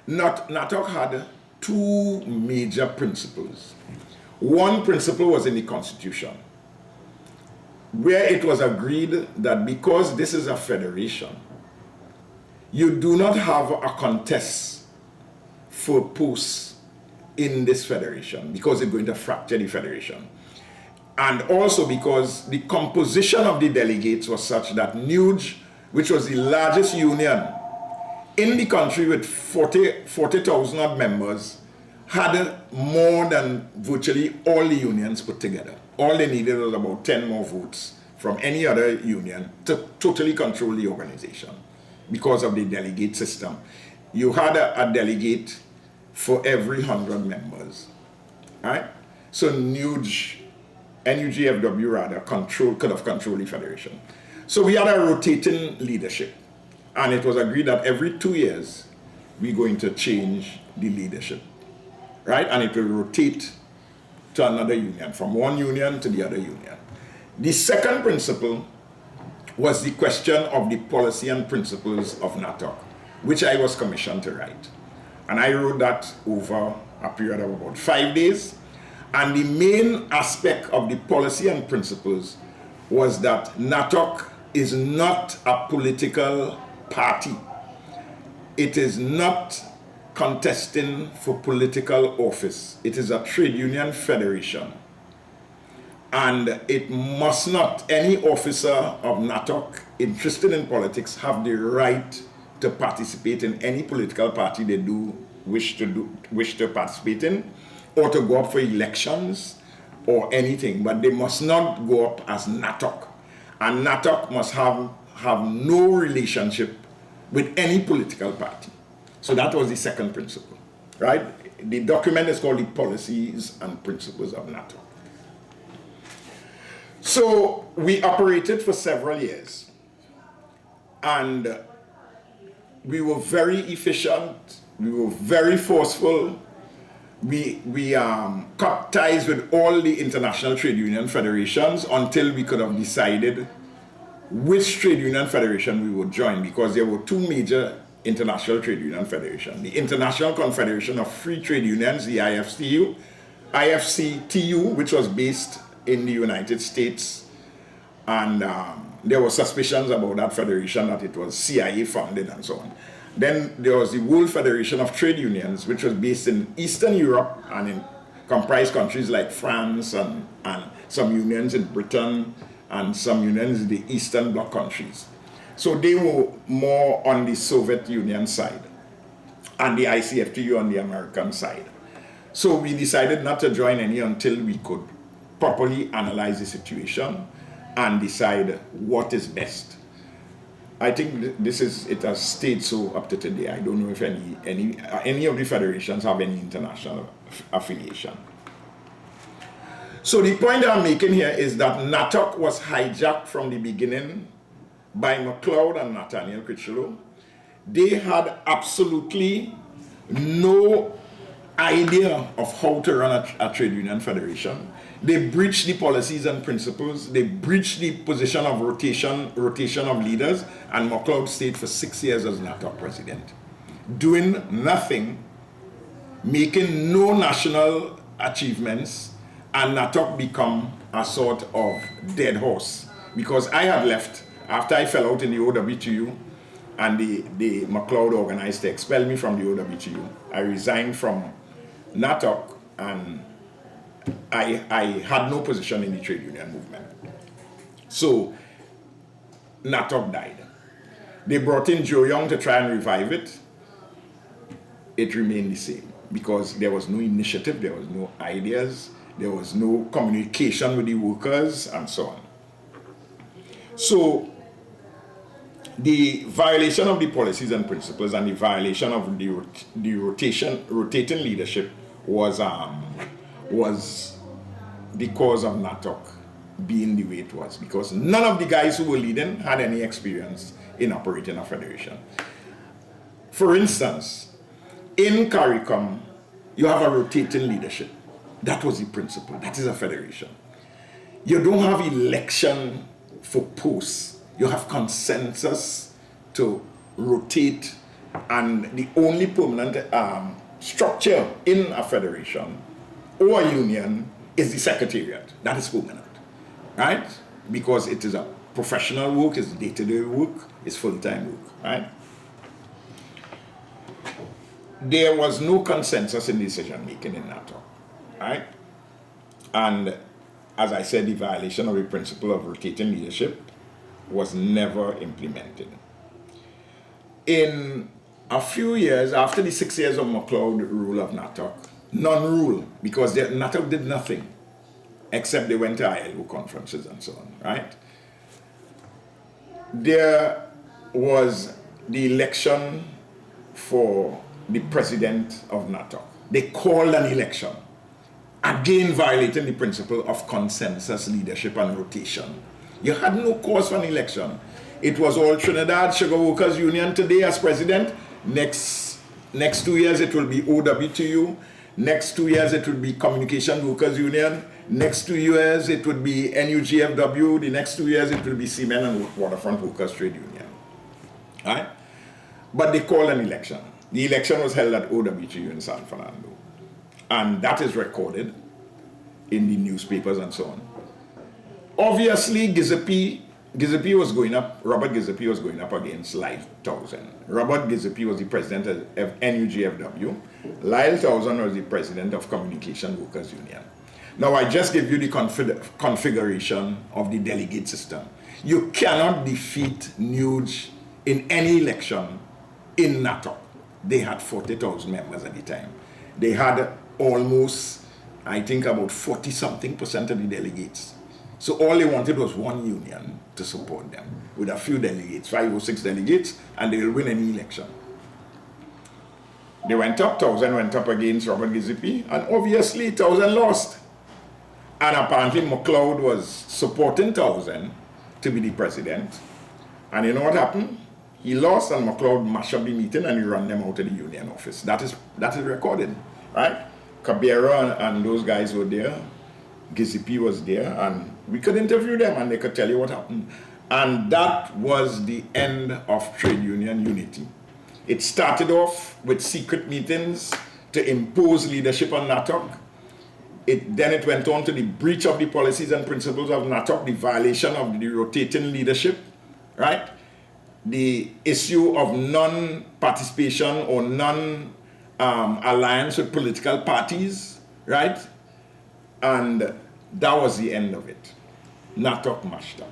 Natuc had two major principles. One principle was in the Constitution, where it was agreed that because this is a federation, you do not have a contest for posts in this federation because it's going to fracture the federation. And also because the composition of the delegates was such that Natuc, which was the largest union in the country with 40,000 odd members, had more than virtually all the unions put together. All they needed was about 10 more votes from any other union to totally control the organization because of the delegate system. You had a delegate for every 100 members, right? So NUGFW rather could have controlled the federation. So we had a rotating leadership, and it was agreed that every 2 years we're going to change the leadership, right? And it will rotate to another union, from one union to the other union. The second principle was the question of the policy and principles of Natuc, which I was commissioned to write. And I wrote that over a period of about 5 days. And the main aspect of the policy and principles was that Natuc is not a political party. It is not contesting for political office. It is a trade union federation. And it must not, any officer of Natuc interested in politics, have the right to participate in any political party they do wish to participate in, or to go up for elections or anything, but they must not go up as Natuc. And Natuc must have no relationship with any political party. So that was the second principle, right? The document is called the Policies and Principles of Natuc. So we operated for several years, and we were very efficient, we were very forceful. We cut ties with all the international trade union federations until we could have decided which trade union federation we would join, because there were two major international trade union federations. The International Confederation of Free Trade Unions, the IFCTU, which was based in the United States, and there were suspicions about that federation that it was CIA funded and so on. Then there was the World Federation of Trade Unions, which was based in Eastern Europe and comprised countries like France and some unions in Britain and some unions in the Eastern Bloc countries. So they were more on the Soviet Union side and the ICFTU on the American side. So we decided not to join any until we could properly analyze the situation and decide what is best. I think it has stayed so up to today. I don't know if any of the federations have any international affiliation. So the point I'm making here is that Natuc was hijacked from the beginning by MacLeod and Nathaniel Critchlow. They had absolutely no idea of how to run a trade union federation. They breached the policies and principles. They breached the position of rotation of leaders, and MacLeod stayed for 6 years as Natuc president, doing nothing, making no national achievements, and Natuc become a sort of dead horse. Because I had left after I fell out in the OWTU, and the MacLeod organized to expel me from the OWTU. I resigned from Natuc, and I had no position in the trade union movement. So Natuc died. They brought in Joe Young to try and revive it. It remained the same because there was no initiative, there was no ideas, there was no communication with the workers, and so on. So the violation of the policies and principles and the violation of the rotating leadership was the cause of Natuc being the way it was, because none of the guys who were leading had any experience in operating a federation. For instance, in CARICOM, you have a rotating leadership. That was the principle. That is a federation. You don't have election for posts. You have consensus to rotate And the only permanent structure in a federation or a union is the secretariat. That is permanent, right? Because it is a professional work, it's day-to-day work, it's full-time work, right? There was no consensus in decision-making in Natuc, right? And as I said, the violation of the principle of rotating leadership was never implemented. In a few years, after the 6 years of MacLeod rule of Natuc, non-rule, because Natuc did nothing, except they went to ILO conferences and so on, right? There was the election for the president of Natuc. They called an election, again violating the principle of consensus leadership and rotation. You had no cause for an election. It was all Trinidad Sugar Workers Union today as president. Next 2 years it will be OWTU. Next 2 years it will be Communication Workers Union. Next 2 years it would be NUGFW. The next 2 years it will be Seamen and Waterfront Workers Trade Union. All right? But they called an election. The election was held at OWTU in San Fernando. And that is recorded in the newspapers and so on. Obviously, Giuseppe was going up, Robert Giuseppe was going up against Lyle Townsend. Robert Giuseppe was the president of NUGFW. Lyle Townsend was the president of Communication Workers Union. Now, I just give you the configuration of the delegate system. You cannot defeat NUG in any election in Natuc. They had 40,000 members at the time. They had almost, I think, about 40-something% of the delegates. So all they wanted was one union to support them with a few delegates, 5 or 6 delegates, and they'll win any election. They went up, Townsend went up against Robert Giuseppe, and obviously Townsend lost. And apparently MacLeod was supporting Townsend to be the president. And you know what happened? He lost and MacLeod mashed up the meeting and he ran them out of the union office. That is recorded, right? Cabera and those guys were there. Giuseppe was there, and we could interview them and they could tell you what happened. And that was the end of trade union unity. It started off with secret meetings to impose leadership on Natuc. Then it went on to the breach of the policies and principles of Natuc, the violation of the rotating leadership, right? The issue of non-participation or non-alliance with political parties, right? And that was the end of it. Natuc mashed up.